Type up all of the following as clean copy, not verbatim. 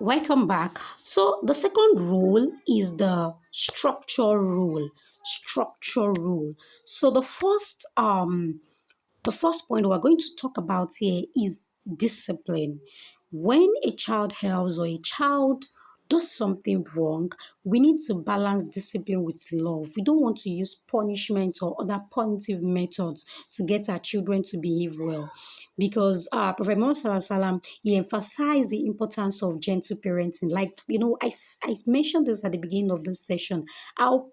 Welcome back. So the second rule is the structure rule. Structure rule. So the first point we're going to talk about here is discipline. When a child helps or a child does something wrong, we need to balance discipline with love. We don't want to use punishment or other punitive methods to get our children to behave well. Because Prophet Muhammad Sallallahu he emphasized the importance of gentle parenting. Like, I mentioned this at the beginning of this session. How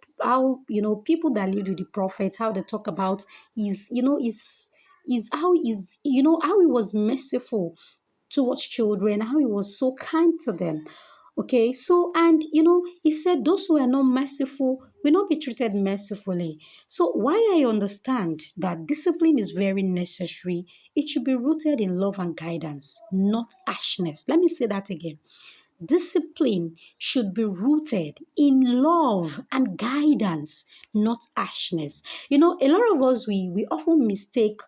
people that lived with the prophet, how they talk about is how he was merciful towards children, how he was so kind to them. Okay, so and he said those who are not merciful will not be treated mercifully. So why I understand that discipline is very necessary, it should be rooted in love and guidance, not harshness. Let me say that again. Discipline should be rooted in love and guidance, not harshness. A lot of us we often mistake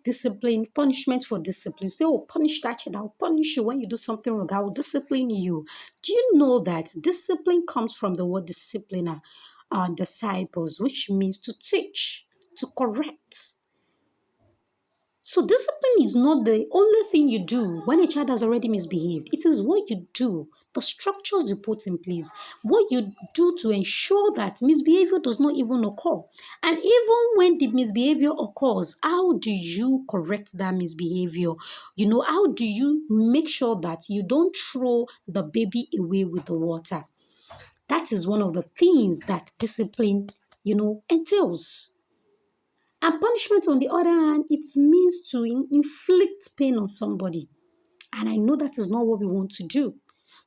discipline, punishment for discipline. Say, oh, punish that child, I'll punish you when you do something wrong, I will discipline you. Do you know that discipline comes from the word discipliner, disciples, which means to teach, to correct. So discipline is not the only thing you do when a child has already misbehaved. It is what you do, the structures you put in place, what you do to ensure that misbehavior does not even occur. And even when the misbehavior occurs, how do you correct that misbehavior? How do you make sure that you don't throw the baby away with the water? That is one of the things that discipline, entails. And punishment, on the other hand, it means to inflict pain on somebody. And I know that is not what we want to do.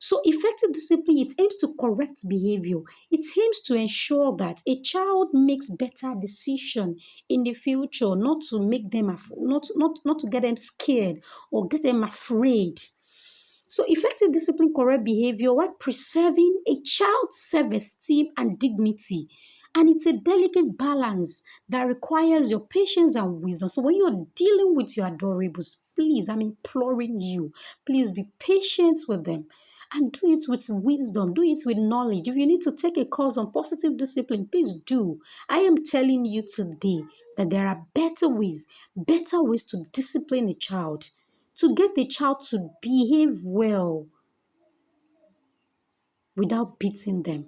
So effective discipline, it aims to correct behavior. It aims to ensure that a child makes better decision in the future, not to make them not to get them scared or get them afraid. So effective discipline correct behavior while preserving a child's self-esteem and dignity. And it's a delicate balance that requires your patience and wisdom. So when you're dealing with your adorables, please, I'm imploring you, please be patient with them. And do it with wisdom, do it with knowledge. If you need to take a course on positive discipline, please do. I am telling you today that there are better ways to discipline a child, to get the child to behave well without beating them,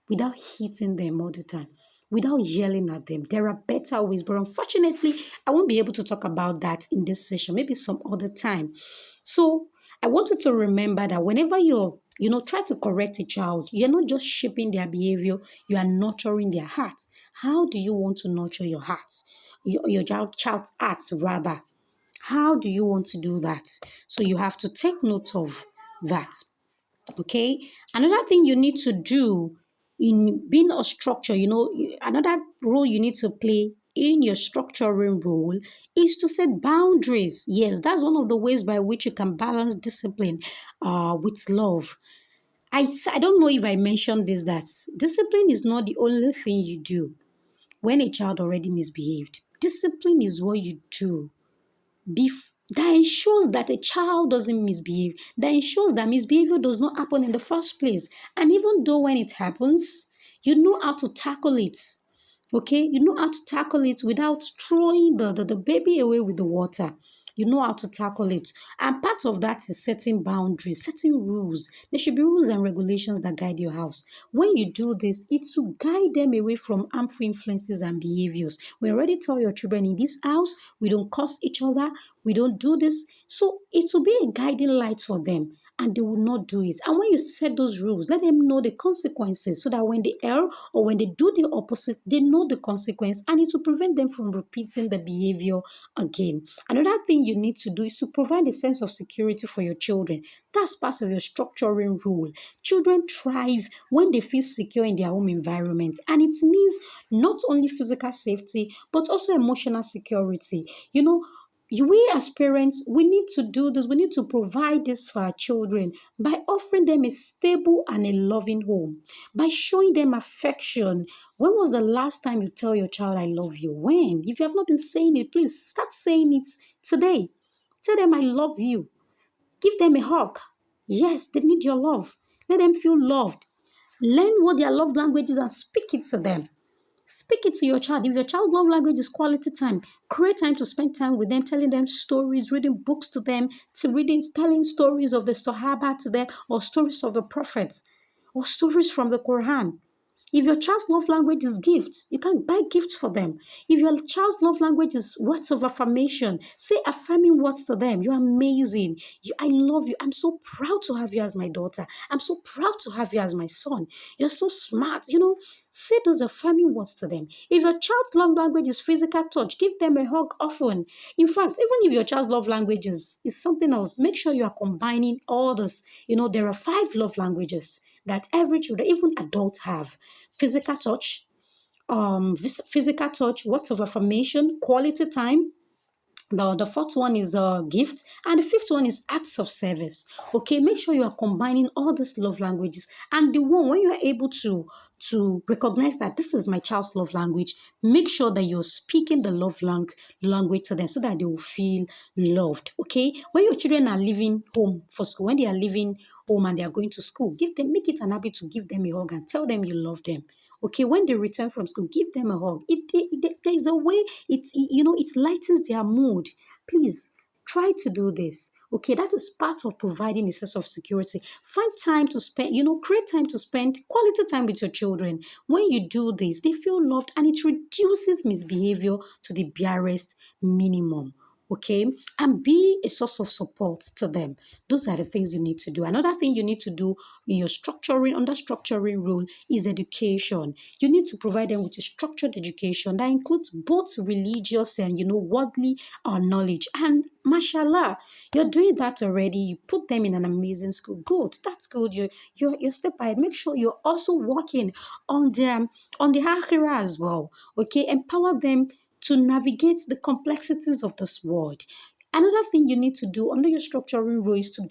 without hitting them all the time, without yelling at them. There are better ways, but unfortunately, I won't be able to talk about that in this session, maybe some other time. So I want you to remember that whenever try to correct a child, you're not just shaping their behavior, you are nurturing their heart. How do you want to nurture your heart? Your child's heart, rather. How do you want to do that? So you have to take note of that. Okay. Another thing you need to do in being a structure, another role you need to play in your structuring role is to set boundaries. Yes, that's one of the ways by which you can balance discipline with love. I don't know if I mentioned this, that discipline is not the only thing you do when a child already misbehaved. Discipline is what you do that ensures that a child doesn't misbehave, that ensures that misbehavior does not happen in the first place. And even though when it happens, you know how to tackle it. Okay, you know how to tackle it without throwing the baby away with the water. You know how to tackle it. And part of that is setting boundaries, setting rules. There should be rules and regulations that guide your house. When you do this, it's to guide them away from harmful influences and behaviors. We already tell your children in this house, we don't curse each other, we don't do this. So it will be a guiding light for them, and they will not do it. And when you set those rules, let them know the consequences so that when they err or when they do the opposite, they know the consequence, and it will prevent them from repeating the behavior again. Another thing you need to do is to provide a sense of security for your children. That's part of your structuring rule. Children thrive when they feel secure in their home environment, and it means not only physical safety but also emotional security. We as parents, we need to do this. We need to provide this for our children by offering them a stable and a loving home, by showing them affection. When was the last time you tell your child, I love you? When? If you have not been saying it, please start saying it today. Tell them, I love you. Give them a hug. Yes, they need your love. Let them feel loved. Learn what their love language is and speak it to them. Speak it to your child. If your child's love language is quality time, create time to spend time with them, telling them stories, reading books to them, telling stories of the Sahaba to them, or stories of the prophets, or stories from the Quran. If your child's love language is gifts, you can buy gifts for them. If your child's love language is words of affirmation, say affirming words to them. You're amazing. I love you. I'm so proud to have you as my daughter. I'm so proud to have you as my son. You're so smart. Say those affirming words to them. If your child's love language is physical touch, give them a hug often. In fact, even if your child's love language is something else, make sure you are combining all this. There are 5 love languages that every children, even adults, have: physical touch, words of affirmation, quality time. The fourth one is gift, and the fifth one is acts of service. Okay, make sure you are combining all these love languages. And the one when you are able to recognize that this is my child's love language, make sure that you're speaking the language to them so that they will feel loved. Okay, when your children are leaving home for school, when they are leaving home and they are going to school, make it an habit to give them a hug and tell them you love them. Okay, when they return from school, give them a hug. There is a way it lightens their mood. Please try to do this. Okay, that is part of providing a sense of security. Find time to spend, create time to spend quality time with your children. When you do this, they feel loved and it reduces misbehavior to the barest minimum. Okay, and be a source of support to them. Those are the things you need to do. Another thing you need to do in your under structuring rule is education. You need to provide them with a structured education that includes both religious and worldly knowledge. And mashallah, you're doing that already. You put them in an amazing school. Good, that's good. You're step by it. Make sure you're also working on them on the akhirah as well. Okay, empower them to navigate the complexities of this world. Another thing you need to do under your structuring role is to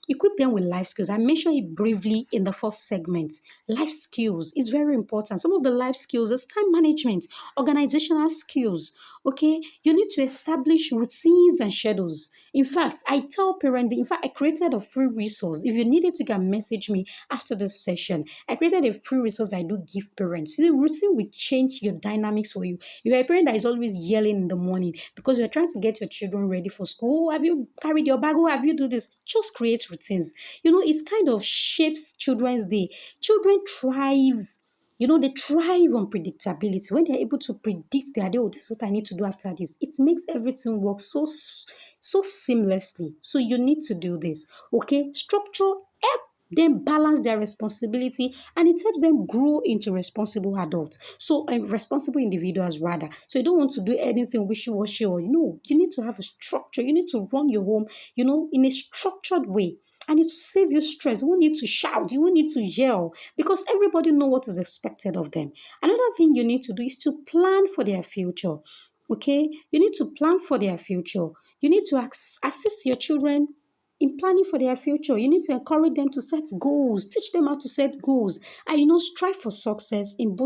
equip them with life skills. I mentioned it briefly in the first segment. Life skills is very important. Some of the life skills is time management, organizational skills. Okay, you need to establish routines and schedules. In fact, I created a free resource. If you needed to, you can message me after this session. I created a free resource I do give parents. See, the routine will change your dynamics for you. If you're a parent that is always yelling in the morning because you're trying to get your children ready for school, have you carried your bag? Have you do this? Just create routines. It kind of shapes children's day. Children thrive. They thrive on predictability. When they're able to predict their day, oh, this is what I need to do after this, it makes everything work so seamlessly. So you need to do this. Okay, structure help them balance their responsibility and it helps them grow into responsible adults. So responsible individuals rather. So you don't want to do anything wishy-washy or you need to have a structure. You need to run your home, in a structured way. And it will save you stress. You won't need to shout. You won't need to yell because everybody know what is expected of them. Another thing you need to do is to plan for their future. Okay, you need to plan for their future. You need to assist your children in planning for their future. You need to encourage them to set goals, teach them how to set goals, and strive for success in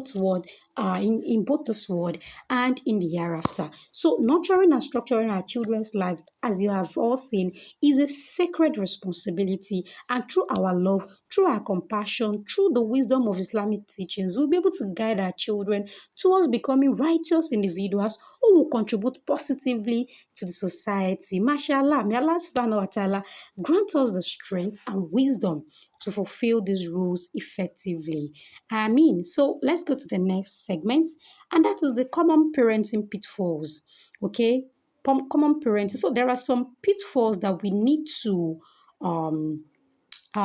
in both this world and in the hereafter. So nurturing and structuring our children's life, as you have all seen, is a sacred responsibility. And through our love, through our compassion, through the wisdom of Islamic teachings, we'll be able to guide our children towards becoming righteous individuals who will contribute positively to the society. Mashallah, may Allah subhanahu wa ta'ala grant us the strength and wisdom to fulfill these rules effectively. Ameen. So let's go to the next segment, and that is the common parenting pitfalls. Okay, common parenting. So there are some pitfalls that we need to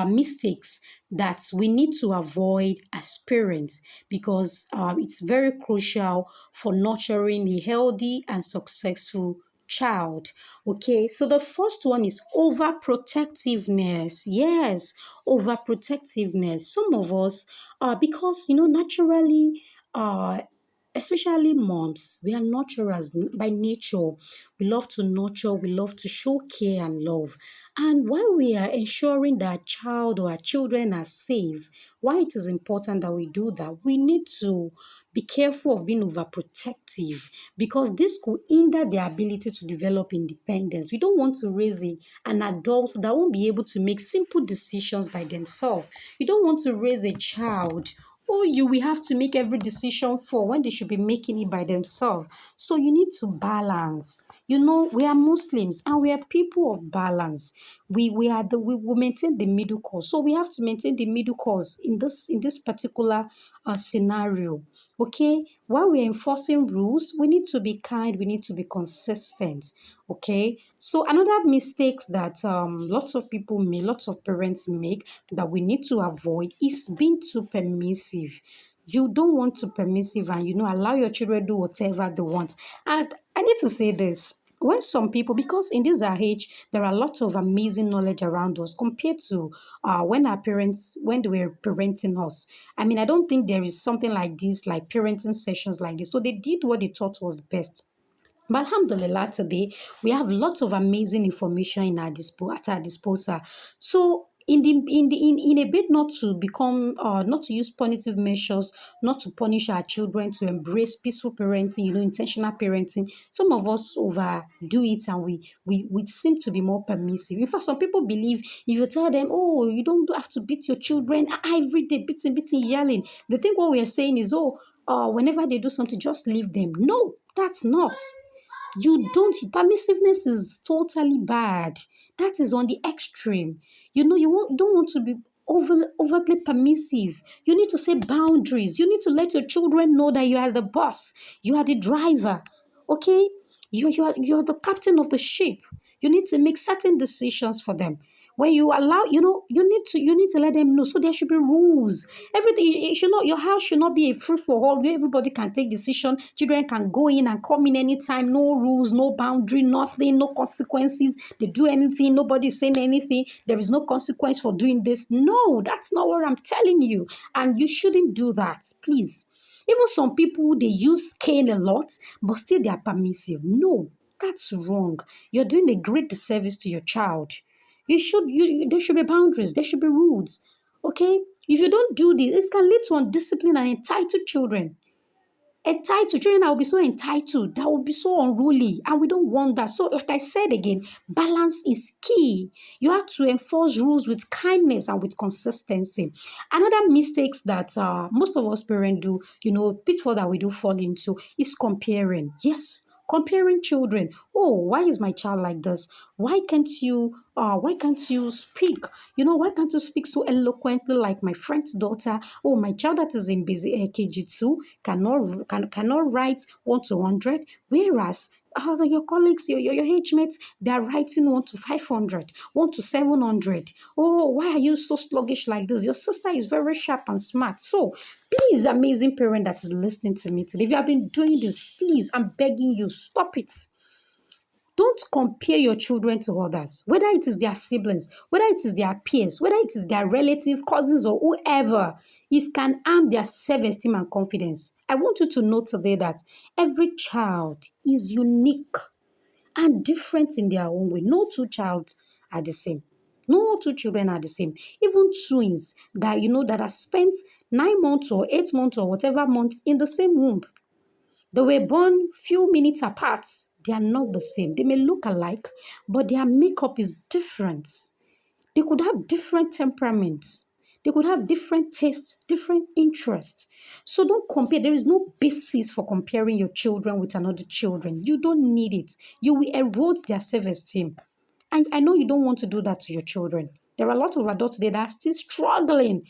mistakes that we need to avoid as parents because it's very crucial for nurturing a healthy and successful child. Okay, so the first one is overprotectiveness. Yes, overprotectiveness. Some of us, because naturally, uh, Especially moms, we are nurturers by nature. We love to nurture, we love to show care and love. And while we are ensuring that our child or our children are safe, why it is important that we do that, we need to be careful of being overprotective because this could hinder their ability to develop independence. We don't want to raise an adult that won't be able to make simple decisions by themselves. You don't want to raise a child who you will have to make every decision for when they should be making it by themselves. So you need to balance. You know, we are Muslims and we are people of balance. We maintain the middle course. So we have to maintain the middle course in this particular scenario. Okay, while we're enforcing rules, we need to be kind, we need to be consistent. Okay, so another mistakes that lots of people make, lots of parents make that we need to avoid is being too permissive. You don't want to permissive and allow your children do whatever they want. And I need to say this. When some people, because in this our age, there are lots of amazing knowledge around us compared to when our parents, when they were parenting us. I mean, I don't think there is something like this, like parenting sessions like this. So they did what they thought was best. But alhamdulillah, today we have lots of amazing information at our disposal. So in a bit not to become not to use punitive measures, not to punish our children, to embrace peaceful parenting, intentional parenting. Some of us overdo it and we seem to be more permissive. In fact, some people believe if you tell them, oh, you don't have to beat your children every day, beating, yelling, they think what we are saying is, oh, whenever they do something, just leave them. No, that's not. You don't, permissiveness is totally bad. That is on the extreme. You don't want to be overtly permissive. You need to set boundaries. You need to let your children know that you are the boss, you are the driver. Okay? You're the captain of the ship. You need to make certain decisions for them. When you allow, you need to let them know. So there should be rules. Everything it should not, your house should not be a free for all where everybody can take decision. Children can go in and come in anytime. No rules, no boundary, nothing, no consequences. They do anything, nobody's saying anything. There is no consequence for doing this. No, that's not what I'm telling you. And you shouldn't do that, please. Even some people, they use cane a lot, but still they are permissive. No, that's wrong. You're doing a great disservice to your child. There should be boundaries, there should be rules. Okay? If you don't do this, it can lead to undisciplined and entitled children. Entitled children that will be so entitled, that will be so unruly, and we don't want that. So like I said again, balance is key. You have to enforce rules with kindness and with consistency. Another mistakes that most of us parents do, pitfall that we do fall into is comparing. Yes, comparing children. Oh, why is my child like this? Why can't you speak? Why can't you speak so eloquently like my friend's daughter? Oh, my child that is in busy KG2 cannot write 1 to 100, whereas your colleagues, your age mates, they are writing 1 to 500, 1 to 700. Oh, why are you so sluggish like this? Your sister is very sharp and smart. So please, amazing parent that is listening to me today, if you have been doing this, please, I'm begging you, stop it. Don't compare your children to others, whether it is their siblings, whether it is their peers, whether it is their relative, cousins, or whoever. It can harm their self-esteem and confidence. I want you to note today that every child is unique and different in their own way. No two child are the same. No two children are the same. Even twins that are spent 9 months or 8 months or whatever months in the same womb. They were born few minutes apart. They are not the same. They may look alike, but their makeup is different. They could have different temperaments. They could have different tastes, different interests. So don't compare. There is no basis for comparing your children with another children. You don't need it. You will erode their self-esteem. And I know you don't want to do that to your children. There are a lot of adults today that are still struggling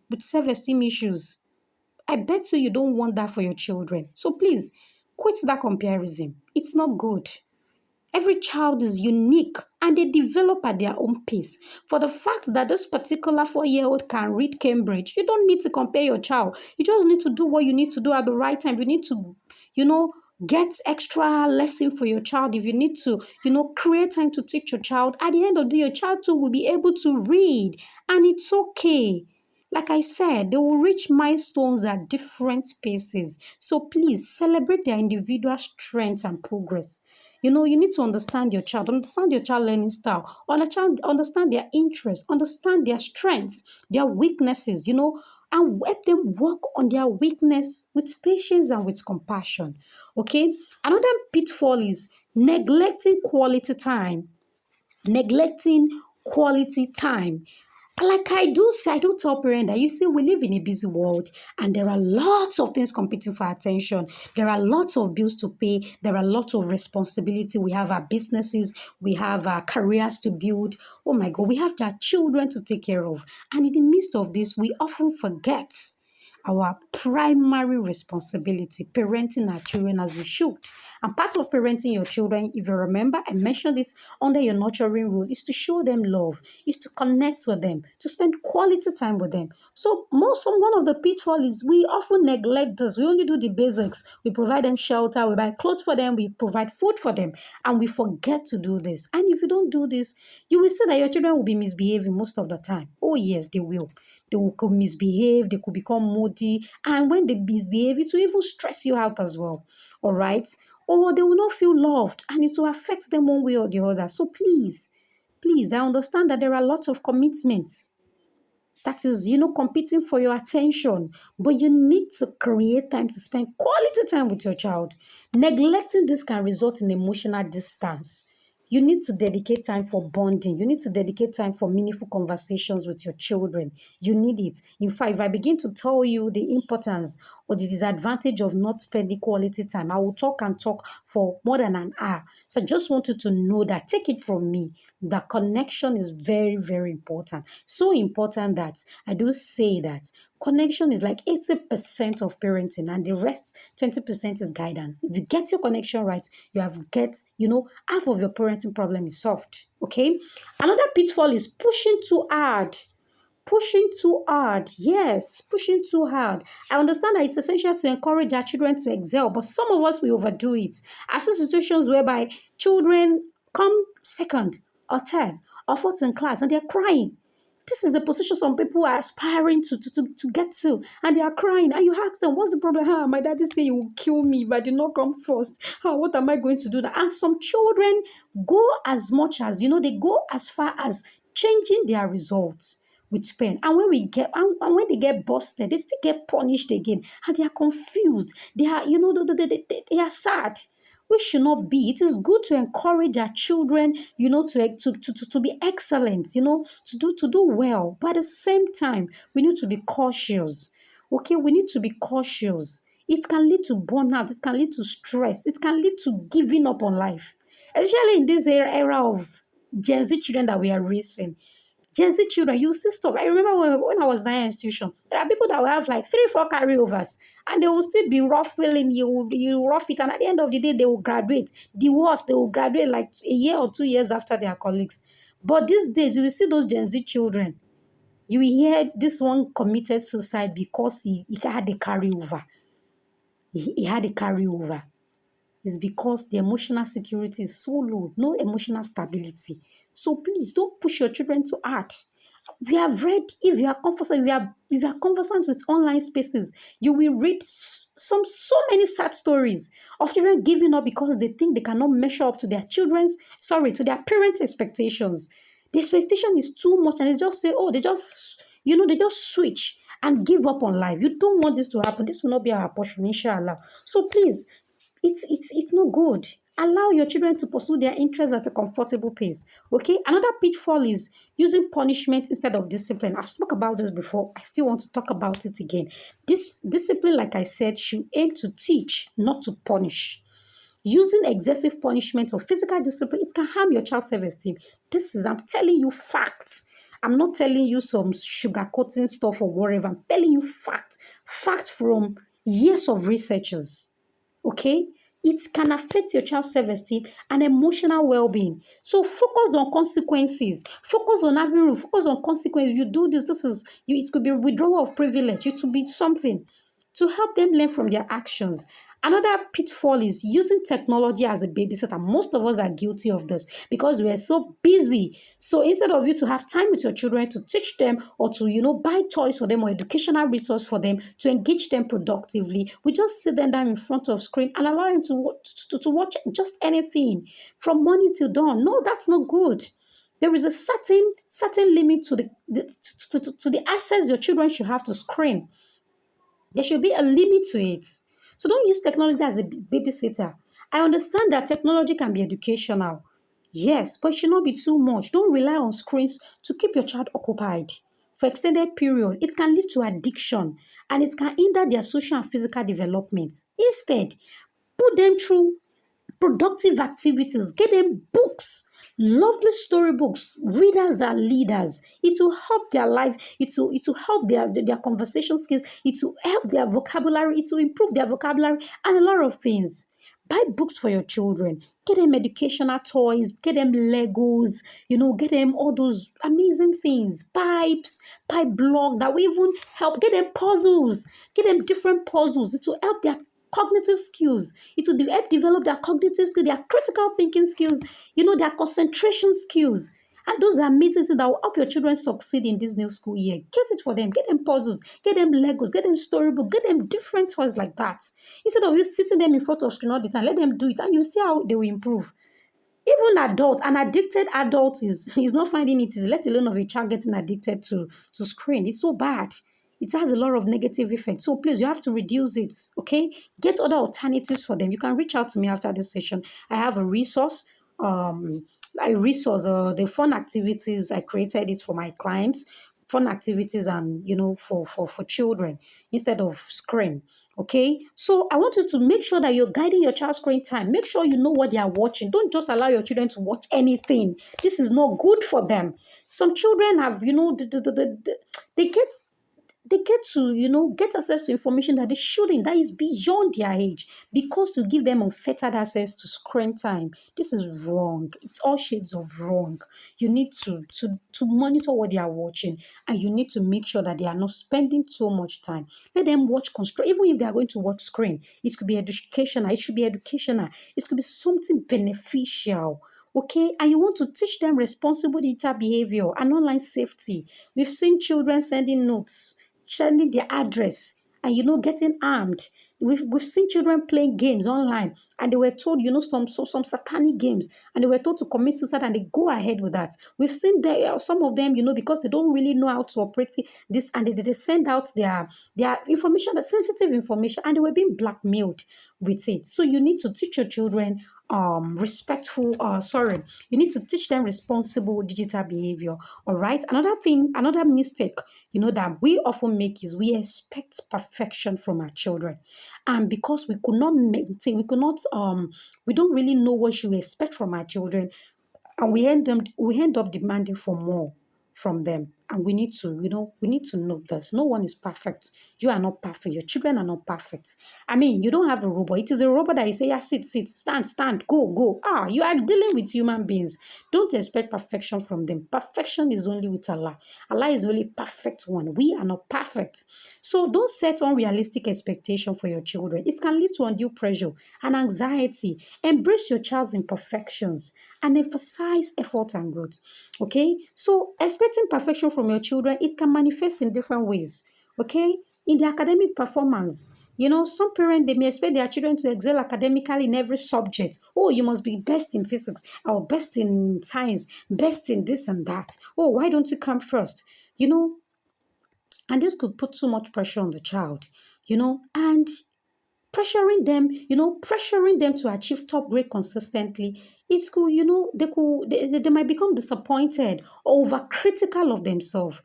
with self-esteem issues. I bet you don't want that for your children. So please, quit that comparison. It's not good. Every child is unique and they develop at their own pace. For the fact that this particular 4-year-old can read Cambridge, you don't need to compare your child. You just need to do what you need to do at the right time. You need to, get extra lesson for your child. If you need to, create time to teach your child. At the end of the day, your child too will be able to read. And it's okay. Like I said, they will reach milestones at different paces. So please celebrate their individual strengths and progress. You need to understand your child learning style, understand their interests, understand their strengths, their weaknesses, and help them work on their weakness with patience and with compassion. Okay. Another pitfall is neglecting quality time. Like I do say, I do tell parents that you see, we live in a busy world and there are lots of things competing for attention. There are lots of bills to pay. There are lots of responsibility. We have our businesses. We have our careers to build. Oh my God, we have our children to take care of. And in the midst of this, we often forget our primary responsibility, parenting our children as we should. And part of parenting your children, if you remember, I mentioned it under your nurturing rule, is to show them love, is to connect with them, to spend quality time with them. So one of the pitfalls is we often neglect this. We only do the basics. We provide them shelter, we buy clothes for them, we provide food for them, and we forget to do this. And if you don't do this, you will see that your children will be misbehaving most of the time. Oh yes, they will. Could misbehave, they could become moody, and when they misbehave, it will even stress you out as well. All right. Or they will not feel loved and it will affect them one way or the other. So please, I understand that there are lots of commitments that is, competing for your attention. But you need to create time to spend quality time with your child. Neglecting this can result in emotional distance. You need to dedicate time for bonding. You need to dedicate time for meaningful conversations with your children. You need it. In fact, if I begin to tell you the importance or the disadvantage of not spending quality time, I will talk and talk for more than an hour. So I just want you to know that, take it from me, the connection is very, very important. So important that I do say that connection is like 80% of parenting and the rest 20% is guidance. If you get your connection right, half of your parenting problem is solved. Okay. Another pitfall is pushing too hard. Pushing too hard. Yes, pushing too hard. I understand that it's essential to encourage our children to excel, but some of us, we overdo it. I've seen situations whereby children come second or third or fourth in class and they're crying. This is the position some people are aspiring to get to, and they are crying. And you ask them, what's the problem? My daddy say he will kill me if I did not come first. What am I going to do? And some children go as much as, they go as far as changing their results with pen. And and when they get busted, they still get punished again. And they are confused. They are, they are sad. We should not be. It is good to encourage our children, to be excellent, to do well. But at the same time, we need to be cautious. Okay, we need to be cautious. It can lead to burnout. It can lead to stress. It can lead to giving up on life. Especially in this era of Gen Z children that we are raising. Gen Z children, you see stuff. I remember when I was in that institution, there are people that will have like 3, 4 carryovers and they will still be rough willing. You rough it, and at the end of the day, they will graduate. The worst, they will graduate like a year or 2 years after their colleagues. But these days, you will see those Gen Z children. You will hear this one committed suicide because he had a carryover. He had a carryover. It's because the emotional security is so low, no emotional stability. So please don't push your children too hard. We have read, if you are conversant with online spaces, you will read so many sad stories of children giving up because they think they cannot measure up to to their parents' expectations. The expectation is too much, and they just say, oh, they just switch and give up on life. You don't want this to happen. This will not be our portion, inshallah. So please, it's not good. Allow your children to pursue their interests at a comfortable pace. Okay. Another pitfall is using punishment instead of discipline. I've spoke about this before. I still want to talk about it again. This discipline, like I said, should aim to teach, not to punish. Using excessive punishment or physical discipline, it can harm your child's self-esteem. I'm telling you facts. I'm not telling you some sugarcoating stuff or whatever. I'm telling you facts. Facts from years of researchers. Okay? It can affect your child's self-esteem and emotional well-being. So focus on consequences. Focus on having rule. Focus on consequences. You do this. It could be withdrawal of privilege. It could be something. to help them learn from their actions. Another pitfall is using technology as a babysitter. Most of us are guilty of this because we are so busy. So instead of you to have time with your children to teach them or to, buy toys for them or educational resource for them to engage them productively, we just sit them down in front of screen and allow them to watch just anything from morning till dawn. No, that's not good. There is a certain limit to the access your children should have to screen. There should be a limit to it. So don't use technology as a babysitter. I understand that technology can be educational. Yes, but it should not be too much. Don't rely on screens to keep your child occupied for extended period. It can lead to addiction and it can hinder their social and physical development. Instead, put them through productive activities, get them books, lovely storybooks. Readers are leaders. It will help their life, it will help their conversation skills, it will help their vocabulary, it will improve their vocabulary and a lot of things. Buy books for your children, get them educational toys, get them Legos, get them all those amazing things, pipe block that will even help, get them puzzles, get them different puzzles. It will help their cognitive skills. It will help develop their cognitive skills, their critical thinking skills, their concentration skills. And those are amazing things that will help your children succeed in this new school year. Get it for them. Get them puzzles. Get them Legos. Get them storybook. Get them different toys like that. Instead of you sitting them in front of screen all the time, let them do it and you see how they will improve. Even an addicted adult is not finding it easy, let alone of a child getting addicted to screen. It's so bad. It has a lot of negative effects. So please, you have to reduce it, okay? Get other alternatives for them. You can reach out to me after this session. I have a resource. Um, the fun activities. I created it for my clients, fun activities and for children instead of screen. Okay, so I want you to make sure that you're guiding your child's screen time. Make sure you know what they are watching. Don't just allow your children to watch anything. This is not good for them. Some children have, they get to, get access to information that they shouldn't, that is beyond their age, because to give them unfettered access to screen time, this is wrong. It's all shades of wrong. You need to monitor what they are watching, and you need to make sure that they are not spending so much time. Let them watch even if they are going to watch screen, it could be educational, it should be educational, it could be something beneficial. Okay, and you want to teach them responsible digital behavior and online safety. We've seen children sending notes, sending their address, and getting armed. We've seen children playing games online and they were told, some satanic games, and they were told to commit suicide and they go ahead with that. We've seen some of them, because they don't really know how to operate this, and they send out their information, the sensitive information, and they were being blackmailed with it. So you need to teach your children you need to teach them responsible digital behavior. All right, another mistake that we often make is we expect perfection from our children, and because we could not maintain, we don't really know what you expect from our children, and we end up demanding for more from them. And we need to know this. No one is perfect. You are not perfect. Your children are not perfect. I mean, you don't have a robot. It is a robot that you say, yeah, sit, stand, go. You are dealing with human beings. Don't expect perfection from them. Perfection is only with Allah. Allah is the only perfect one. We are not perfect. So don't set unrealistic expectation for your children. It can lead to undue pressure and anxiety. Embrace your child's imperfections and emphasize effort and growth. Okay, so expecting perfection from your children, it can manifest in different ways. Okay, in the academic performance, some parents, they may expect their children to excel academically in every subject. Oh, you must be best in physics, or best in science, best in this and that. Oh, why don't you come first? And this could put too much pressure on the child. And pressuring them to achieve top grade consistently, it's cool, they might become disappointed or overcritical of themselves.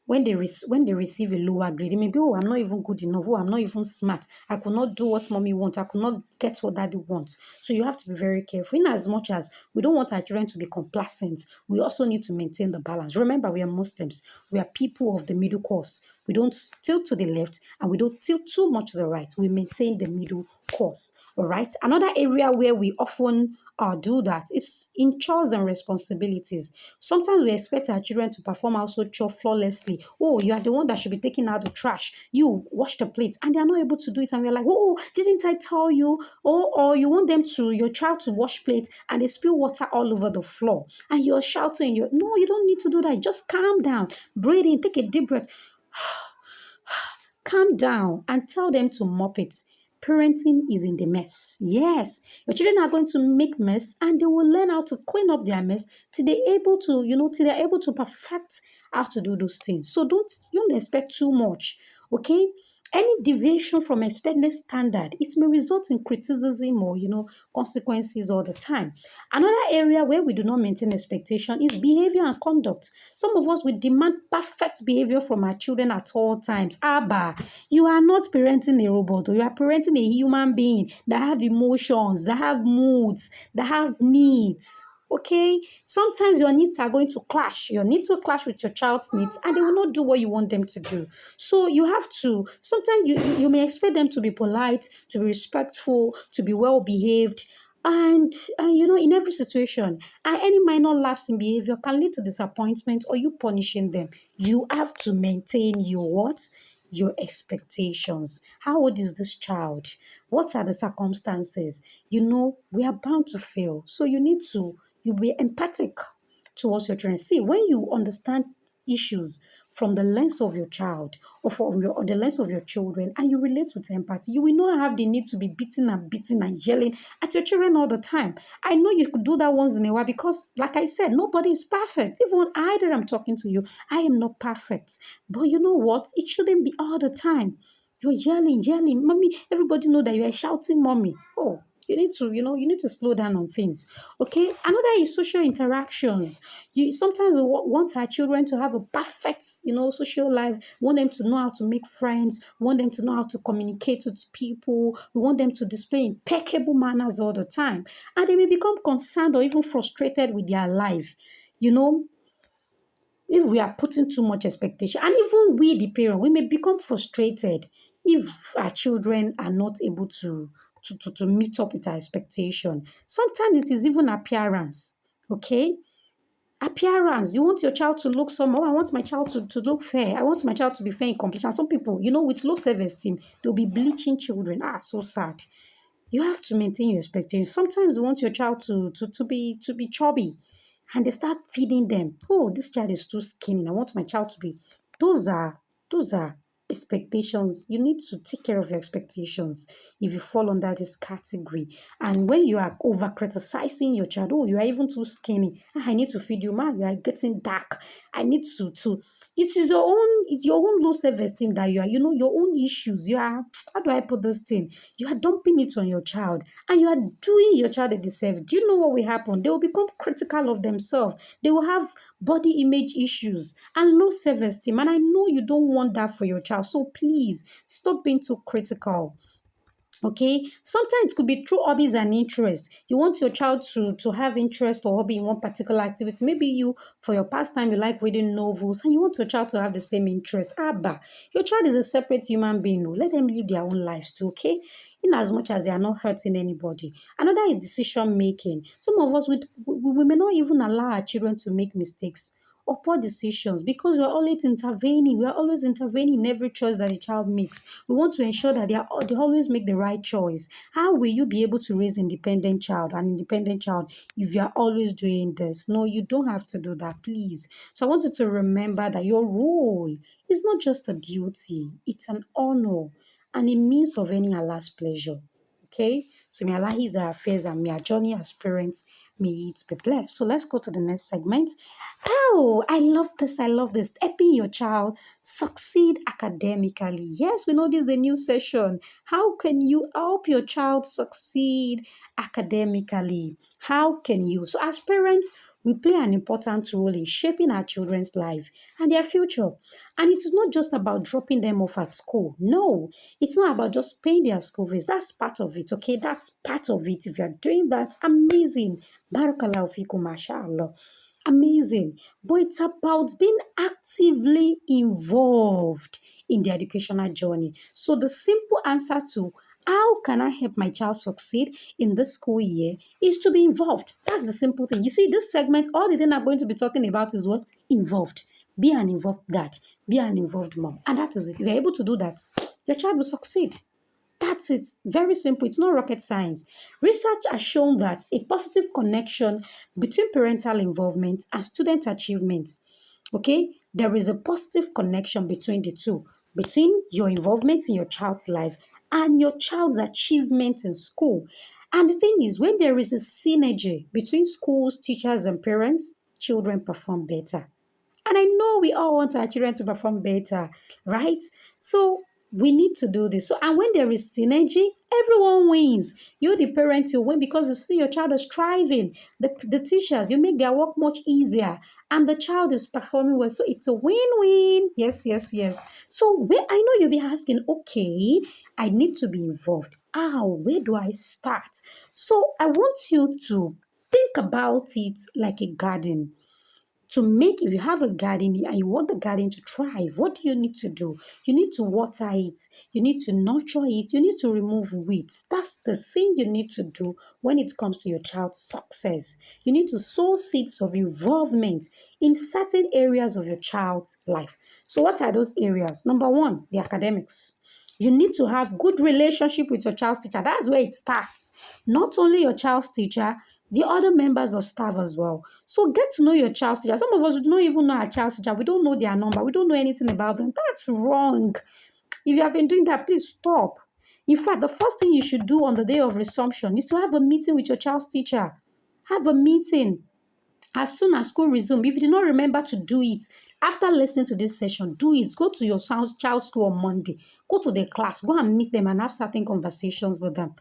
When they receive a lower grade, it may be, oh, I'm not even good enough. Oh, I'm not even smart. I could not do what mommy wants. I could not get what daddy wants. So you have to be very careful. In as much as we don't want our children to be complacent, we also need to maintain the balance. Remember, we are Muslims. We are people of the middle course. We don't tilt to the left and we don't tilt too much to the right. We maintain the middle course. All right. Another area where we often do that. It's in chores and responsibilities. Sometimes we expect our children to perform household chore flawlessly. Oh, you are the one that should be taking out the trash. You wash the plates, and they are not able to do it. And we're like, oh, didn't I tell you? Or you want your child to wash plates, and they spill water all over the floor, and you're shouting. You No, you don't need to do that. Just calm down, breathe in, take a deep breath. Calm down and tell them to mop it. Parenting is in the mess. Yes, your children are going to make mess and they will learn how to clean up their mess till they're able to perfect how to do those things. So don't expect too much. Okay? Any deviation from expected standard, it may result in criticism or consequences all the time. Another area where we do not maintain expectation is behavior and conduct. Some of us will demand perfect behavior from our children at all times. Abba, you are not parenting a robot, or you are parenting a human being that have emotions, that have moods, that have needs. Okay, sometimes your needs are going to clash. Your needs will clash with your child's needs, and they will not do what you want them to do. So you have to. Sometimes you may expect them to be polite, to be respectful, to be well behaved, and in every situation, and any minor lapse in behavior can lead to disappointment or you punishing them. You have to maintain your what? Your expectations. How old is this child? What are the circumstances? We are bound to fail. So you be empathic towards your children. See, when you understand issues from the lens of your child or the lens of your children and you relate with empathy, you will not have the need to be beating and yelling at your children all the time. I know you could do that once in a while because, like I said, nobody is perfect. Even when I'm talking to you, I am not perfect. But you know what? It shouldn't be all the time. You're yelling, mommy. Everybody know that you are shouting, mommy. Oh, you need to slow down on things. Okay. Another is social interactions. Sometimes we want our children to have a perfect, social life. We want them to know how to make friends. We want them to know how to communicate with people. We want them to display impeccable manners all the time. And they may become concerned or even frustrated with their life. You know, if we are putting too much expectation, and even we, the parent, we may become frustrated if our children are not able to meet up with our expectation. Sometimes it is even appearance. Okay, appearance. You want your child to look somehow. I want my child to look fair. I want my child to be fair in competition. Some people, with low self-esteem, they'll be bleaching children. So sad. You have to maintain your expectations. Sometimes you want your child to be chubby, and they start feeding them. Oh, this child is too skinny. I want my child to be. Those are those are expectations. You need to take care of your expectations if you fall under this category. And when you are over criticizing your child, oh, you are even too skinny. I need to feed you, man. You are getting dark. I need to. It's your own low self-esteem that your own issues. You are, how do I put this thing? You are dumping it on your child and you are doing your child a disservice. Do you know what will happen? They will become critical of themselves. They will have body image issues and low self-esteem. And I know you don't want that for your child. So please stop being too critical. Okay, sometimes it could be through hobbies and interests. You want your child to have interest or hobby in one particular activity. Maybe you, for your pastime, you like reading novels, and you want your child to have the same interest. Abba, your child is a separate human being. Let them live their own lives too. Okay, in as much as they are not hurting anybody. Another is decision making. Some of us we may not even allow our children to make mistakes or poor decisions because we're always intervening. We are always intervening in every choice that the child makes. We want to ensure that they always make the right choice. How will you be able to raise an independent child, if you are always doing this? No, you don't have to do that, please. So I want you to remember that your role is not just a duty; it's an honor and a means of earning Allah's pleasure. Okay, so may Allah ease our affairs and may our journey as parents may it be blessed. So let's go to the next segment. Oh, I love this. I love this. Helping your child succeed academically. Yes, we know this is a new session. How can you help your child succeed academically? How can you? So, as parents, we play an important role in shaping our children's life and their future. And it is not just about dropping them off at school. No, it's not about just paying their school fees. That's part of it, okay? That's part of it. If you're doing that, amazing. Barakallahu fikum, mashallah. Amazing. But it's about being actively involved in the educational journey. So the simple answer to How can I help my child succeed in this school year is to be involved. That's the simple thing. You see, this segment, all the thing I'm going to be talking about is what? Involved. Be an involved dad. Be an involved mom. And that is it. If you're able to do that, your child will succeed. That's it. Very simple. It's not rocket science. Research has shown that a positive connection between parental involvement and student achievement. Okay, there is a positive connection between the two, between your involvement in your child's life and your child's achievement in school. And the thing is, when there is a synergy between schools, teachers, and parents, children perform better. And I know we all want our children to perform better, right? So we need to do this. So, and when there is synergy, everyone wins. You, the parent, you win because you see your child is striving. The teachers, you make their work much easier, and the child is performing well. So it's a win-win. Yes, yes, yes. So where I know you'll be asking, okay, I need to be involved. How? Where do I start? So I want you to think about it like a garden to make, if you have a garden and you want the garden to thrive, what do you need to do? You need to water it, you need to nurture it, you need to remove weeds. That's the thing you need to do when it comes to your child's success. You need to sow seeds of involvement in certain areas of your child's life. So what are those areas? Number one, the academics. You need to have good relationship with your child's teacher. That's where it starts. Not only your child's teacher, the other members of staff as well. So get to know your child's teacher. Some of us, we don't even know our child's teacher. We don't know their number. We don't know anything about them. That's wrong. If you have been doing that, please stop. In fact, the first thing you should do on the day of resumption is to have a meeting with your child's teacher. Have a meeting as soon as school resumes. If you did not remember to do it, after listening to this session, do it. Go to your child's school on Monday. Go to the class. Go and meet them and have certain conversations with them.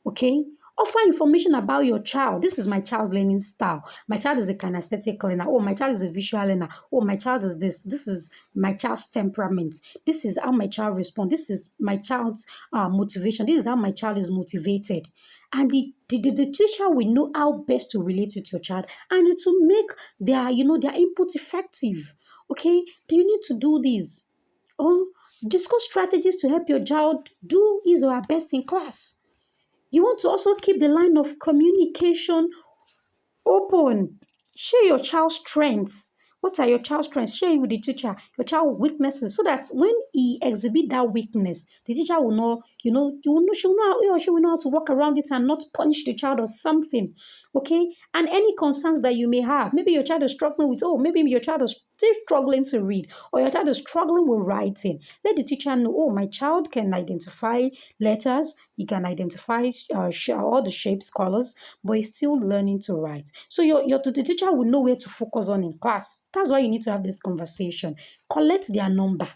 Okay? Offer information about your child. This is my child's learning style. My child is a kinesthetic learner. Oh, my child is a visual learner. Oh, my child is this. This is my child's temperament. This is how my child responds. This is my child's motivation. This is how my child is motivated. And the teacher will know how best to relate with your child and it will make their input effective. Okay? Do you need to do this? Or discuss strategies to help your child do his or her best in class. You want to also keep the line of communication open. Share your child's strengths. What are your child's strengths? Share it with the teacher, your child's weaknesses, so that when he exhibit that weakness, the teacher will know, she will know how, he or she will know how to walk around it and not punish the child or something. Okay? And any concerns that you may have, maybe your child is struggling with, maybe your child is still struggling to read, or your child is struggling with writing. Let the teacher know, my child can identify letters, he can identify all the shapes, colors, but he's still learning to write. So the teacher will know where to focus on in class. That's why you need to have this conversation. Collect their number.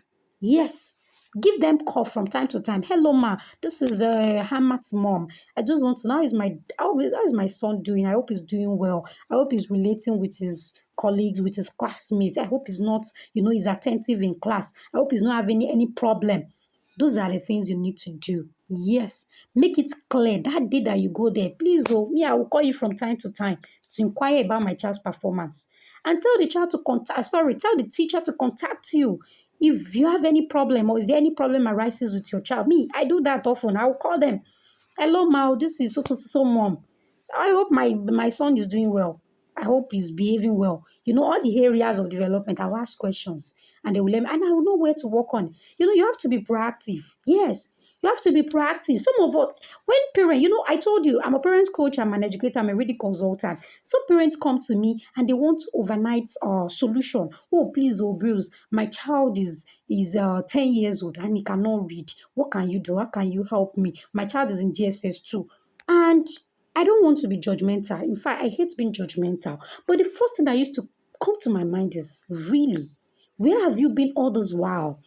Yes. Give them call from time to time. Hello, ma. This is Hamat's mom. I just want to know how is my son doing? I hope he's doing well. I hope he's relating with his colleagues, with his classmates. I hope he's not, he's attentive in class. I hope he's not having any problem. Those are the things you need to do. Yes. Make it clear that day that you go there. Please go. Me, I will call you from time to time to inquire about my child's performance. And tell tell the teacher to contact you. If you have any problem or if any problem arises with your child, me, I do that often. I will call them. Hello, ma, this is so mom. I hope my son is doing well. I hope he's behaving well. All the areas of development, I will ask questions and they will let me, and I will know where to work on. You have to be proactive. Yes, you have to be proactive. Some of us, when parents, I told you, I'm a parents coach, I'm an educator, I'm a reading consultant. Some parents come to me and they want overnight solution. Oh, please, Bruce, my child is 10 years old and he cannot read. What can you do? How can you help me? My child is in GSS 2. And I don't want to be judgmental. In fact, I hate being judgmental. But the first thing that used to come to my mind is, really, where have you been all this while?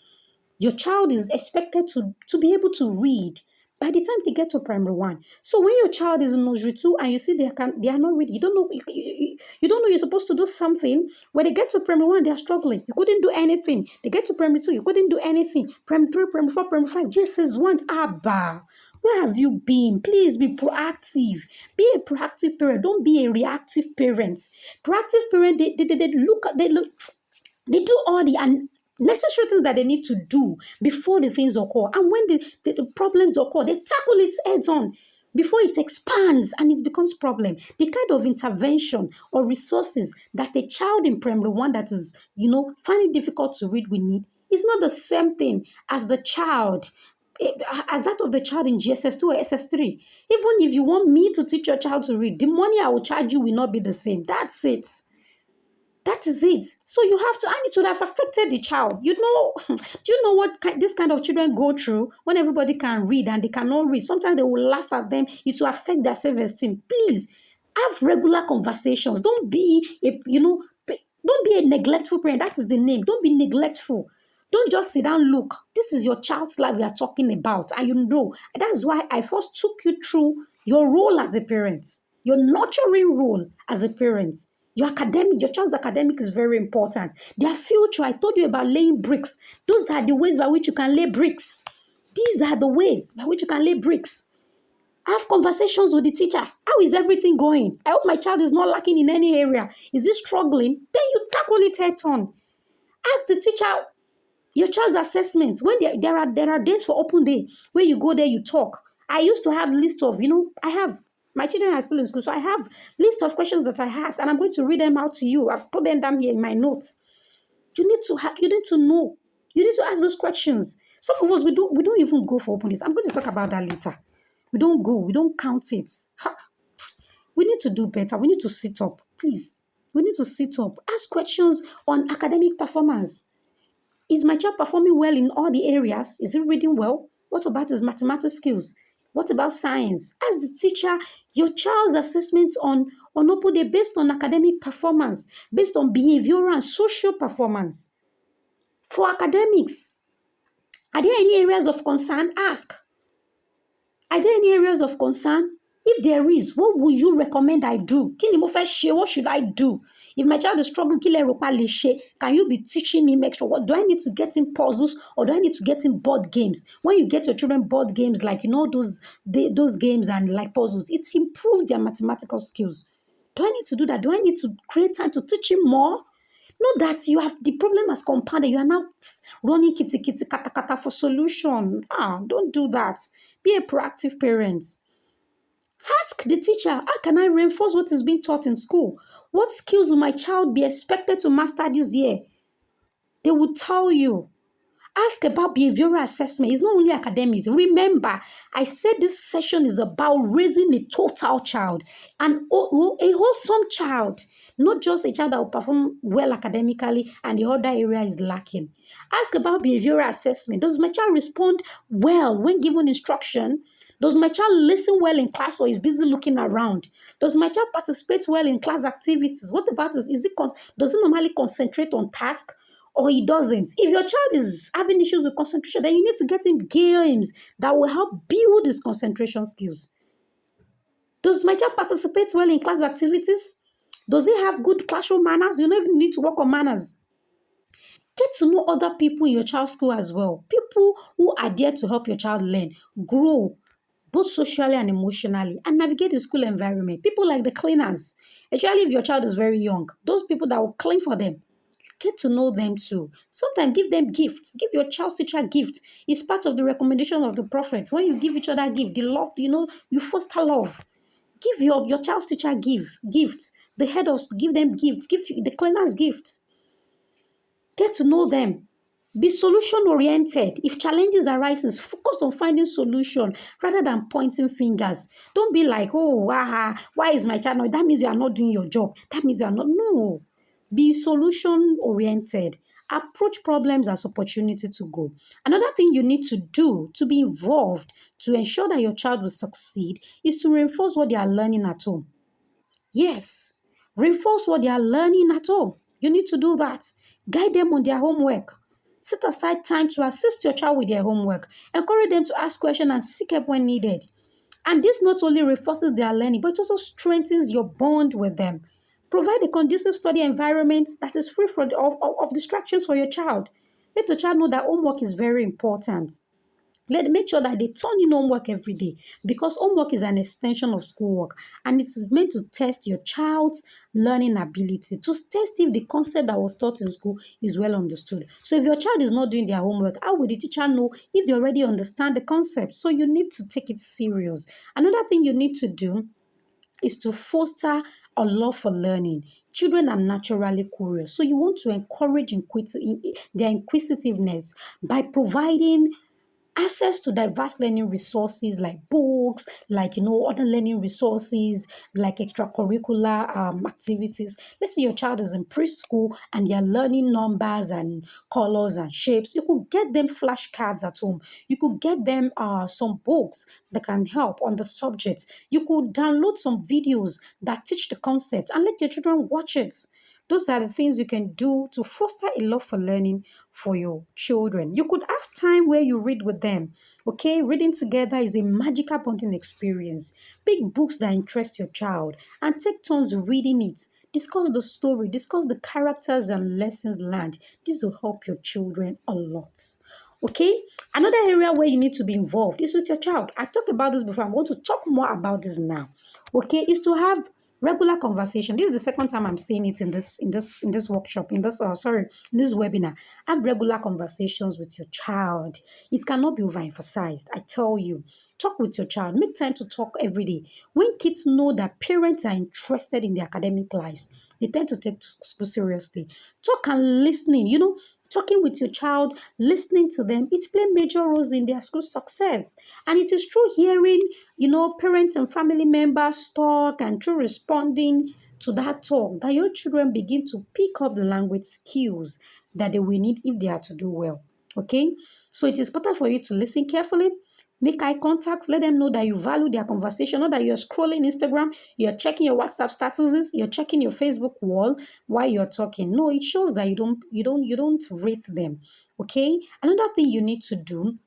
Your child is expected to be able to read by the time they get to primary 1. So when your child is in nursery 2 and you see they are not reading, you don't know you're supposed to do something. When they get to primary 1, they are struggling. You couldn't do anything. They get to primary 2, you couldn't do anything. Primary 3, primary 4, primary 5, just says one, Abba. Where have you been? Please be proactive. Be a proactive parent. Don't be a reactive parent. Proactive parent, they do all the necessary things that they need to do before the things occur. And when the problems occur, they tackle it heads on before it expands and it becomes problem. The kind of intervention or resources that a child in primary one that is, finding difficult to read we need is not the same thing as the child eh, as that of the child in GSS2 or SS3. Even if you want me to teach your child to read, the money I will charge you will not be the same. That's it. That is it. So you have to, and it would have affected the child. Do you know what this kind of children go through when everybody can read and they cannot read? Sometimes they will laugh at them. It will affect their self-esteem. Please have regular conversations. Don't be a neglectful parent. That is the name. Don't be neglectful. Don't just sit down, look. This is your child's life we are talking about. And that's why I first took you through your role as a parent, your nurturing role as a parent. Your child's academic is very important. Their future, I told you about laying bricks. Those are the ways by which you can lay bricks. These are the ways by which you can lay bricks. Have conversations with the teacher. How is everything going? I hope my child is not lacking in any area. Is he struggling? Then you tackle it head on. Ask the teacher your child's assessments. When there are days for open day where you go there, you talk. I used to have list of, I have my children are still in school, so I have list of questions that I asked, and I'm going to read them out to you. I've put them down here in my notes. You need to know. You need to ask those questions. Some of us we don't even go for open days. I'm going to talk about that later. We don't go. We don't count it. We need to do better. We need to sit up, please. We need to sit up. Ask questions on academic performance. Is my child performing well in all the areas? Is he reading well? What about his mathematical skills? What about science? As the teacher, your child's assessment on open day based on academic performance, based on behavioral and social performance. For academics, are there any areas of concern? Ask. Are there any areas of concern? If there is, what would you recommend I do? What should I do? If my child is struggling, can you be teaching him extra? What do I need to get him puzzles or do I need to get him board games? When you get your children board games, like those games and like puzzles, it improves their mathematical skills. Do I need to do that? Do I need to create time to teach him more? Not that you have the problem has compounded. You are now running kitty kitty kata kata for solution. Don't do that. Be a proactive parent. Ask the teacher, how can I reinforce what is being taught in school? What skills will my child be expected to master this year? They will tell you. Ask about behavioral assessment. It's not only academics. Remember, I said this session is about raising a total child, a wholesome child, not just a child that will perform well academically and the other area is lacking. Ask about behavioral assessment. Does my child respond well when given instruction? Does my child listen well in class or is busy looking around? Does my child participate well in class activities? What about this? Does he normally concentrate on task? Or he doesn't. If your child is having issues with concentration, then you need to get him games that will help build his concentration skills. Does my child participate well in class activities? Does he have good classroom manners? You don't even need to work on manners. Get to know other people in your child's school as well. People who are there to help your child learn, grow, both socially and emotionally, and navigate the school environment. People like the cleaners, especially if your child is very young, those people that will clean for them. Get to know them too. Sometimes give them gifts. Give your child's teacher gifts. It's part of the recommendation of the prophet. When you give each other gift, the love, you foster love. Give your child's teacher gifts. The head of give them gifts. Give the cleaners gifts. Get to know them. Be solution oriented. If challenges arise, focus on finding solution rather than pointing fingers. Don't be like, why is my child not? That means you are not doing your job. That means you are not. No. Be solution oriented. Approach problems as opportunity to grow. Another thing you need to do to be involved to ensure that your child will succeed is to reinforce what they are learning at home. Yes, reinforce what they are learning at home. You need to do that. Guide them on their homework. Set aside time to assist your child with their homework. Encourage them to ask questions and seek help when needed. And this not only reinforces their learning, but it also strengthens your bond with them. Provide a conducive study environment that is free of distractions for your child. Let your child know that homework is very important. Make sure that they turn in homework every day, because homework is an extension of schoolwork, and it is meant to test your child's learning ability, to test if the concept that was taught in school is well understood. So if your child is not doing their homework, how will the teacher know if they already understand the concept? So you need to take it serious. Another thing you need to do is to foster a love for learning. Children are naturally curious, so you want to encourage their inquisitiveness by providing access to diverse learning resources like books, like other learning resources, like extracurricular activities. Let's say your child is in preschool and they're learning numbers and colors and shapes. You could get them flashcards at home. You could get them some books that can help on the subject. You could download some videos that teach the concept and let your children watch it. Those are the things you can do to foster a love for learning for your children. You could have time where you read with them. Okay, reading together is a magical bonding experience. Pick books that interest your child and take turns reading it. Discuss the story, discuss the characters and lessons learned. This will help your children a lot. Okay, another area where you need to be involved is with your child. I talked about this before. I want to talk more about this now. Okay, is to have regular conversation. This is the second time I'm saying it in this workshop, in this webinar. Have regular conversations with your child. It cannot be overemphasized. I tell you, talk with your child. Make time to talk every day. When kids know that parents are interested in their academic lives, they tend to take school seriously. Talk and listening. Talking with your child, listening to them, it plays major roles in their school success. And it is through hearing, parents and family members talk and through responding to that talk that your children begin to pick up the language skills that they will need if they are to do well. Okay? So it is important for you to listen carefully. Make eye contact. Let them know that you value their conversation, not that you're scrolling Instagram, you're checking your WhatsApp statuses, you're checking your Facebook wall while you're talking. No, it shows that you don't rate them. Okay? Another thing you need to do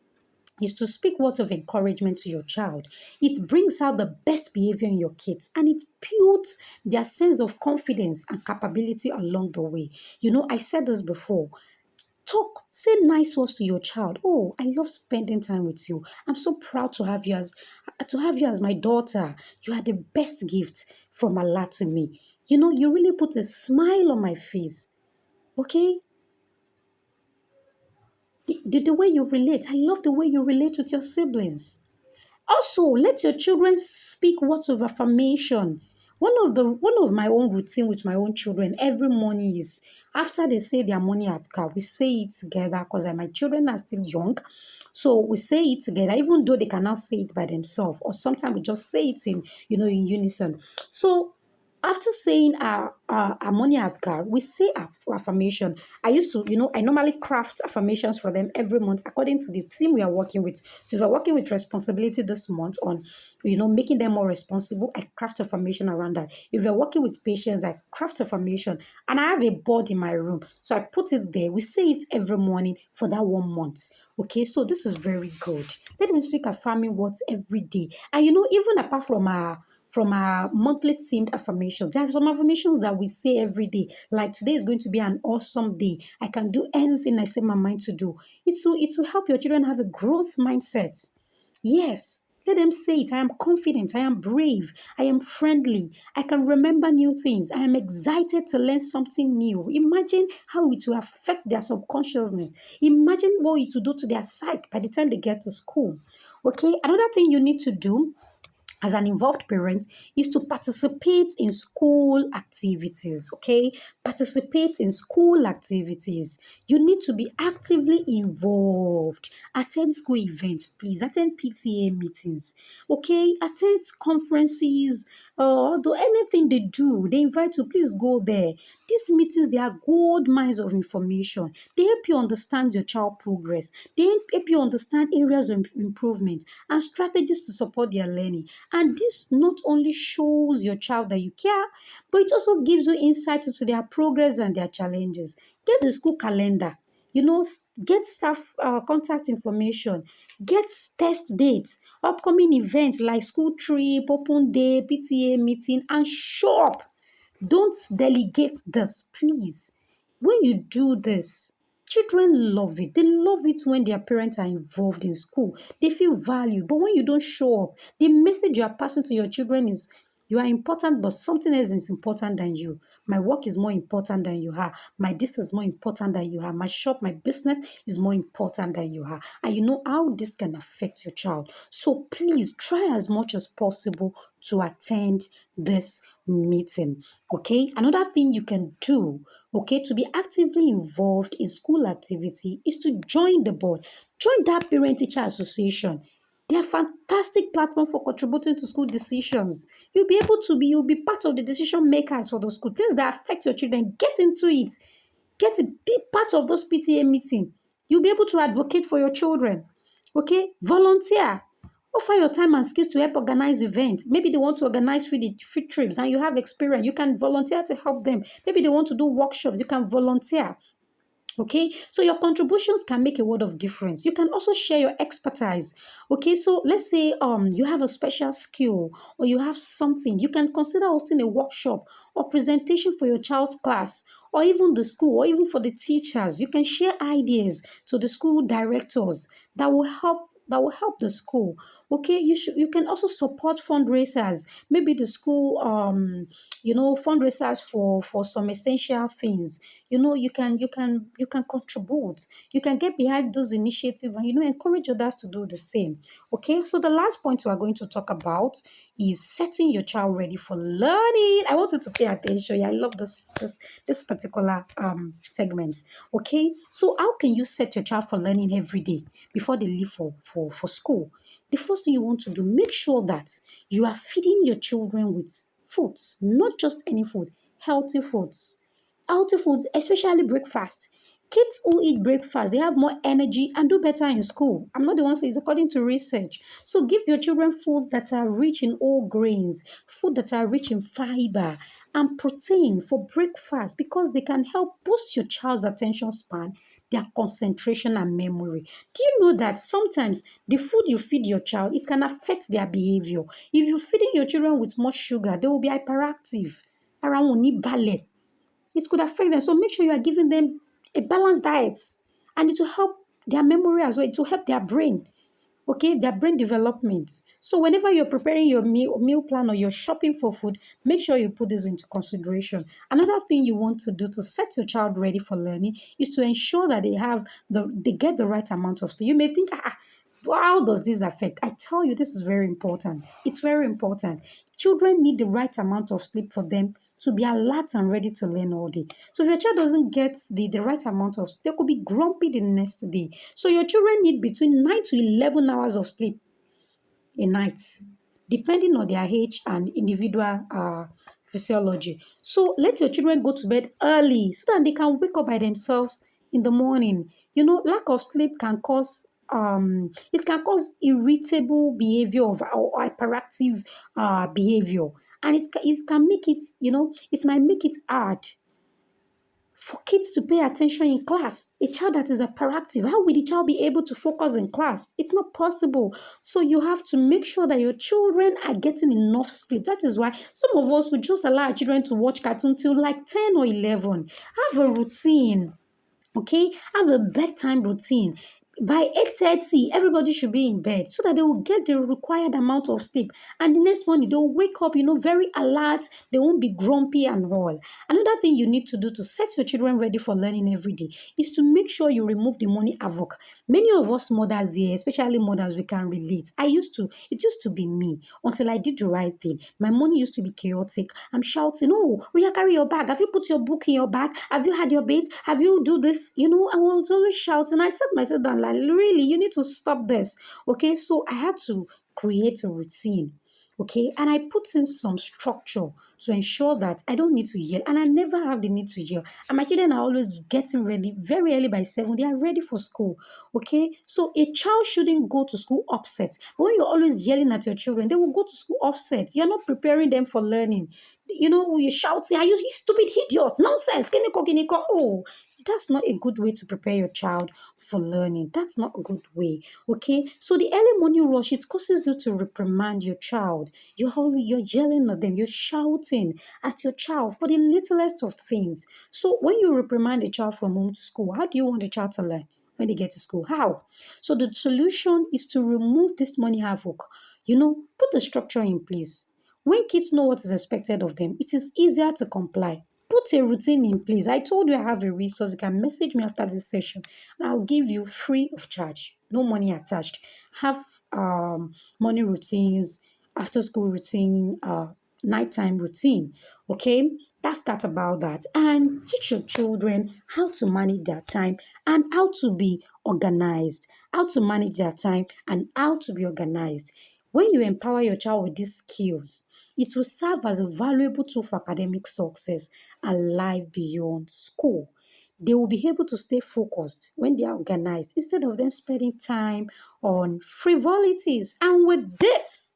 is to speak words of encouragement to your child. It brings out the best behavior in your kids and it builds their sense of confidence and capability along the way. I said this before. Talk, say nice words to your child. Oh, I love spending time with you. I'm so proud to have you as my daughter. You are the best gift from Allah to me. You really put a smile on my face. Okay? The way you relate. I love the way you relate with your siblings. Also, let your children speak words of affirmation. One of my own routine with my own children every morning is after they say their morning adhkar, we say it together because my children are still young. So we say it together, even though they cannot say it by themselves, or sometimes we just say it in unison. So after saying our morning adhkar, we say our affirmation. I normally craft affirmations for them every month according to the theme we are working with. So if we're working with responsibility this month on, making them more responsible, I craft affirmation around that. If we're working with patients, I craft affirmation. And I have a board in my room. So I put it there. We say it every morning for that 1 month. Okay, so this is very good. Let them speak affirming words every day. And even apart from our monthly themed affirmations. There are some affirmations that we say every day, like today is going to be an awesome day. I can do anything I set my mind to do. It will help your children have a growth mindset. Yes. Let them say it. I am confident. I am brave. I am friendly. I can remember new things. I am excited to learn something new. Imagine how it will affect their subconsciousness. Imagine what it will do to their psyche by the time they get to school. Okay. Another thing you need to do as an involved parent is to participate in school activities. Okay, participate in school activities. You need to be actively involved. Attend school events, please. Attend PTA meetings. Okay, attend conferences. Do anything they do, they invite you, please go there. These meetings, they are gold mines of information. They help you understand your child progress. They help you understand areas of improvement and strategies to support their learning. And this not only shows your child that you care, but it also gives you insight into their progress and their challenges. Get the school calendar. Get staff contact information, get test dates, upcoming events like school trip, open day, PTA meeting, and show up. Don't delegate this, please. When you do this, Children love it. They love it when their parents are involved in school. They feel valued. But when you don't show up, the message you are passing to your children is you are important, but something else is important than you. My work is more important than you are. My this is more important than you are. My shop, my business is more important than you are. And you know how this can affect your child. So please try as much as possible to attend this meeting. Okay. Another thing you can do, okay, to be actively involved in school activity is to join the board. Join that parent teacher association. They are fantastic platform for contributing to school decisions. You'll be part of the decision makers for the school. Things that affect your children, get into it. Get to be part of those PTA meeting. You'll be able to advocate for your children. Okay? Volunteer. Offer your time and skills to help organize events. Maybe they want to organize field trips and you have experience. You can volunteer to help them. Maybe they want to do workshops. You can volunteer. Okay, so your contributions can make a world of difference. You can also share your expertise. Okay, so let's say you have a special skill or you have something, you can consider hosting a workshop or presentation for your child's class or even the school or even for the teachers. You can share ideas to the school directors that will help the school. Okay, you can also support fundraisers. Maybe the school fundraisers for some essential things. You can contribute. You can get behind those initiatives and encourage others to do the same. Okay, so the last point we are going to talk about is setting your child ready for learning. I want you to pay attention. Yeah, I love this particular segment. Okay, so how can you set your child for learning every day before they leave for school? The first thing you want to do, make sure that you are feeding your children with foods, not just any food, healthy foods. Healthy foods, especially breakfast. Kids who eat breakfast, they have more energy and do better in school. I'm not the one saying it's according to research. So give your children foods that are rich in whole grains, food that are rich in fiber and protein for breakfast because they can help boost your child's attention span, their concentration and memory. Do you know that sometimes the food you feed your child, it can affect their behavior? If you're feeding your children with much sugar, they will be hyperactive. Ara wọn ò ní balẹ̀. It could affect them. So make sure you are giving them a balanced diet. And it will help their memory as well. It will help their brain. Okay, their brain development. So whenever you're preparing your meal plan or you're shopping for food, make sure you put this into consideration. Another thing you want to do to set your child ready for learning is to ensure that they get the right amount of sleep. You may think, how does this affect? I tell you, this is very important. It's very important. Children need the right amount of sleep for them to be alert and ready to learn all day. So if your child doesn't get the right amount of sleep, they could be grumpy the next day. So your children need between 9 to 11 hours of sleep a night, depending on their age and individual physiology. So let your children go to bed early so that they can wake up by themselves in the morning. Lack of sleep can cause irritable behavior or hyperactive behavior, and it can make it might make it hard for kids to pay attention in class. A child that is hyperactive, how will the child be able to focus in class? It's not possible. So you have to make sure that your children are getting enough sleep. That is why some of us would just allow our children to watch cartoon till like 10 or 11. Have a routine. Okay, have a bedtime routine. By 8:30, everybody should be in bed so that they will get the required amount of sleep. And the next morning, they'll wake up, very alert. They won't be grumpy and all. Another thing you need to do to set your children ready for learning every day is to make sure you remove the money havoc. Many of us mothers here, especially mothers, we can relate. It used to be me until I did the right thing. My money used to be chaotic. I'm shouting, oh, will you carry your bag? Have you put your book in your bag? Have you had your bait? Have you do this? I was always shouting. I sat myself down like, really, you need to stop this. Okay, so I had to create a routine. Okay, and I put in some structure to ensure that I don't need to yell, and I never have the need to yell. And my children are always getting ready very early by 7. They are ready for school. Okay, so a child shouldn't go to school upset. But when you're always yelling at your children, they will go to school upset. You're not preparing them for learning. you're shouting, are you stupid idiot? Nonsense. Kiniko, kiniko. Oh, that's not a good way to prepare your child for learning. That's not a good way. Okay. So the early morning rush, it causes you to reprimand your child. You're yelling at them, you're shouting at your child for the littlest of things. So when you reprimand a child from home to school, how do you want the child to learn when they get to school? How? So the solution is to remove this money havoc. Put the structure in place. When kids know what is expected of them, it is easier to comply. Put a routine in place. I told you I have a resource. You can message me after this session and I'll give you free of charge. No money attached. Have morning routines, after school routine, nighttime routine. Okay, that's that about that. And teach your children how to manage their time and how to be organized. How to manage their time and how to be organized. When you empower your child with these skills, it will serve as a valuable tool for academic success and life beyond school. They will be able to stay focused when they are organized instead of them spending time on frivolities. And with this,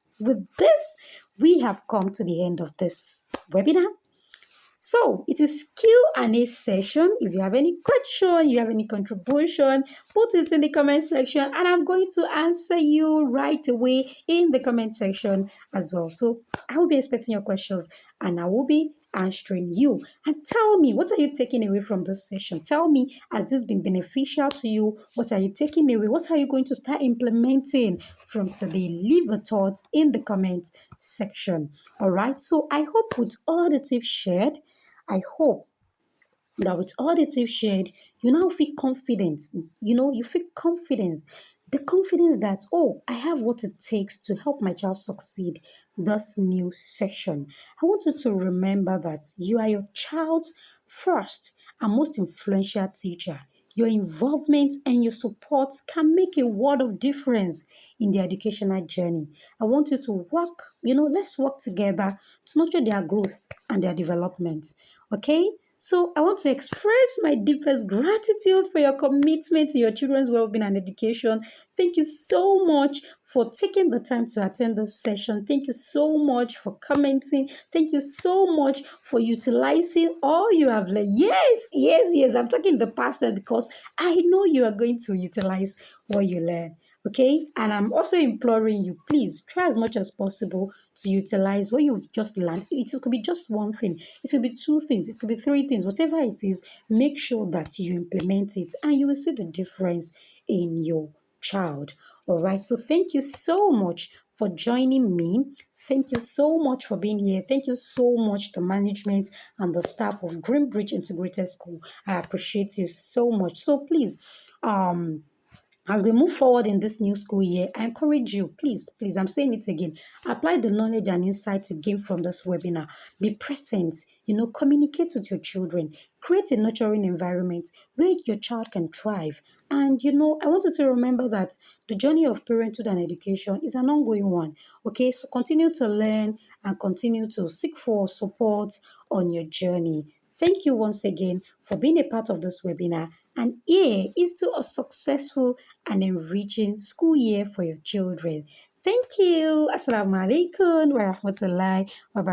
we have come to the end of this webinar. So it is Q&A session. If you have any question, you have any contribution, put it in the comment section and I'm going to answer you right away in the comment section as well. So I will be expecting your questions and I will be answering you. And tell me, what are you taking away from this session? Tell me, has this been beneficial to you? What are you taking away? What are you going to start implementing from today? Leave a thought in the comment section. All right. So I hope with all the tips shared, I hope that with all the tips shared, you now feel confidence. You feel confidence. The confidence that, oh, I have what it takes to help my child succeed this new session. I want you to remember that you are your child's first and most influential teacher. Your involvement and your support can make a world of difference in their educational journey. I want you to let's work together to nurture their growth and their development. Okay? So I want to express my deepest gratitude for your commitment to your children's well-being and education. Thank you so much for taking the time to attend this session. Thank you so much for commenting. Thank you so much for utilizing all you have learned. Yes, yes, yes. I'm talking the past tense because I know you are going to utilize what you learn. Okay, and I'm also imploring you, please try as much as possible to utilize what you've just learned. It could be just one thing, it could be two things, it could be three things, whatever it is, make sure that you implement it and you will see the difference in your child. All right, so thank you so much for joining me. Thank you so much for being here. Thank you so much, the management and the staff of Greenbridge Integrated School. I appreciate you so much. So please, as we move forward in this new school year, I encourage you, please, I'm saying it again, apply the knowledge and insight you gain from this webinar. Be present, communicate with your children, create a nurturing environment where your child can thrive. And, I want you to remember that the journey of parenthood and education is an ongoing one. Okay, so continue to learn and continue to seek for support on your journey. Thank you once again for being a part of this webinar. And here is to a successful and enriching school year for your children. Thank you. Assalamu alaikum wa rahmatullahi wa barakatuh.